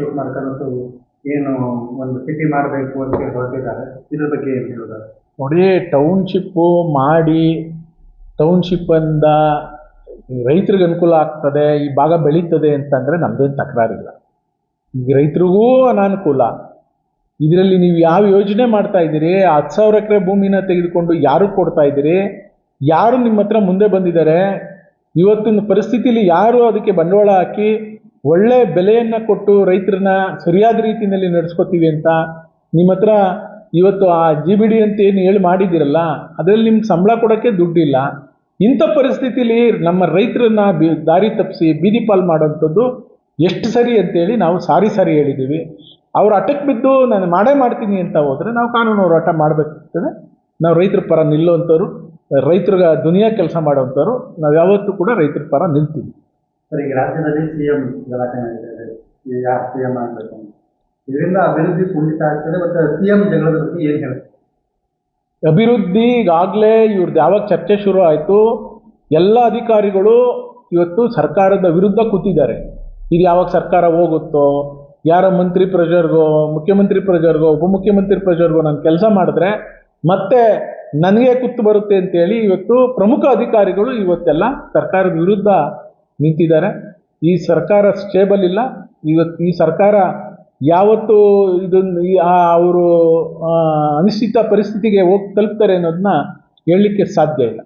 Use ಮಾಡ್ಕೊಂಡು ಏನು ಒಂದು ಸಿಟಿ ಮಾಡಬೇಕು ಅಂತ ಹೇಳಿ ಹೊರಟಿದ್ದಾರೆ. ಇದ್ರ ಬಗ್ಗೆ ಏನು ಹೇಳೋದಾದ್ರೆ? ನೋಡಿ, ಟೌನ್ಶಿಪ್ಪು ಮಾಡಿ ಟೌನ್ಶಿಪ್ಪಿಂದ ರೈತರಿಗೆ ಅನುಕೂಲ ಆಗ್ತದೆ, ಈ ಭಾಗ ಬೆಳೀತದೆ ಅಂತಂದರೆ ನಮ್ಮದೇನು ತಕರಾರಿಲ್ಲ. ಈಗ ರೈತರಿಗೂ ಅನಾನುಕೂಲ. ಇದರಲ್ಲಿ ನೀವು ಯಾವ ಯೋಜನೆ ಮಾಡ್ತಾ ಇದ್ದೀರಿ? 10,000 ಎಕರೆ ಭೂಮಿನ ತೆಗೆದುಕೊಂಡು ಯಾರು ಕೊಡ್ತಾ ಇದ್ದೀರಿ? ಯಾರು ನಿಮ್ಮ ಹತ್ರ ಮುಂದೆ ಬಂದಿದ್ದಾರೆ? ಇವತ್ತಿನ ಪರಿಸ್ಥಿತಿಯಲ್ಲಿ ಯಾರು ಅದಕ್ಕೆ ಬಂಡವಾಳ ಹಾಕಿ ಒಳ್ಳೆ ಬೆಲೆಯನ್ನು ಕೊಟ್ಟು ರೈತರನ್ನ ಸರಿಯಾದ ರೀತಿಯಲ್ಲಿ ನಡೆಸ್ಕೊತೀವಿ ಅಂತ ನಿಮ್ಮ ಹತ್ರ ಇವತ್ತು ಆ GBD ಅಂತ ಏನು ಹೇಳಿ ಮಾಡಿದ್ದೀರಲ್ಲ, ಅದರಲ್ಲಿ ನಿಮ್ಗೆ ಸಂಬಳ ಕೊಡೋಕ್ಕೆ ದುಡ್ಡಿಲ್ಲ. ಇಂಥ ಪರಿಸ್ಥಿತಿಲಿ ನಮ್ಮ ರೈತರನ್ನ ದಾರಿ ತಪ್ಪಿಸಿ ಬೀದಿ ಪಾಲು ಮಾಡೋಂಥದ್ದು ಎಷ್ಟು ಸರಿ ಅಂತೇಳಿ ನಾವು ಸಾರಿ ಹೇಳಿದ್ದೀವಿ. ಅವ್ರು ಅಟಕ್ಕೆ ಬಿದ್ದು ನಾನು ಮಾಡೇ ಮಾಡ್ತೀನಿ ಅಂತ ಹೋದರೆ ನಾವು ಕಾನೂನು ಹೋರಾಟ ಮಾಡಬೇಕಾಗ್ತದೆ. ನಾವು ರೈತರ ಪರ ನಿಲ್ಲುವಂಥವ್ರು, ರೈತರಿಗೆ ದುನಿಯಾ ಕೆಲಸ ಮಾಡೋವಂಥವ್ರು, ನಾವು ಯಾವತ್ತೂ ಕೂಡ ರೈತರ ಪರ ನಿಲ್ತೀವಿ. ಸರ್, ಈಗ ರಾಜ್ಯದಲ್ಲಿ CM ಗಲಾಟೆ ನಡೀತಾ ಇದೆ, ಯಾರು CM ಆಗಬೇಕು ಅಂತ. ಇದರಿಂದ ಅಭಿವೃದ್ಧಿ ಕುಂಠಿತ ಆಗ್ತದೆ. ಮತ್ತು CM ಜಗಳದ ಬಗ್ಗೆ ಏನು ಹೇಳ್ತಾರೆ? ಅಭಿವೃದ್ಧಿ ಈಗಾಗಲೇ ಇವ್ರದ್ದು ಯಾವಾಗ ಚರ್ಚೆ ಶುರು ಆಯಿತು, ಎಲ್ಲ ಅಧಿಕಾರಿಗಳು ಇವತ್ತು ಸರ್ಕಾರದ ವಿರುದ್ಧ ಕೂತಿದ್ದಾರೆ. ಇದು ಯಾವಾಗ ಸರ್ಕಾರ ಹೋಗುತ್ತೋ, ಯಾರ ಮಂತ್ರಿ ಪ್ರೆಷರ್ಗೋ, ಮುಖ್ಯಮಂತ್ರಿ ಪ್ರೆಷರ್ಗೋ, ಉಪಮುಖ್ಯಮಂತ್ರಿ ಪ್ರೆಷರ್ಗೋ ನಾನು ಕೆಲಸ ಮಾಡಿದ್ರೆ ಮತ್ತೆ ನನಗೆ ಕುತ್ತು ಬರುತ್ತೆ ಅಂತೇಳಿ ಇವತ್ತು ಪ್ರಮುಖ ಅಧಿಕಾರಿಗಳು ಇವತ್ತೆಲ್ಲ ಸರ್ಕಾರದ ವಿರುದ್ಧ ನಿಂತಿದ್ದಾರೆ. ಈ ಸರ್ಕಾರ ಸ್ಟೇಬಲ್ ಇಲ್ಲ. ಇವತ್ತು ಈ ಸರ್ಕಾರ ಯಾವತ್ತು ಇದನ್ನು ಅವರು ಅನಿಶ್ಚಿತ ಪರಿಸ್ಥಿತಿಗೆ ಹೋಗಿ ತಲುಪ್ತಾರೆ ಅನ್ನೋದನ್ನ ಹೇಳಲಿಕ್ಕೆ ಸಾಧ್ಯ ಇಲ್ಲ.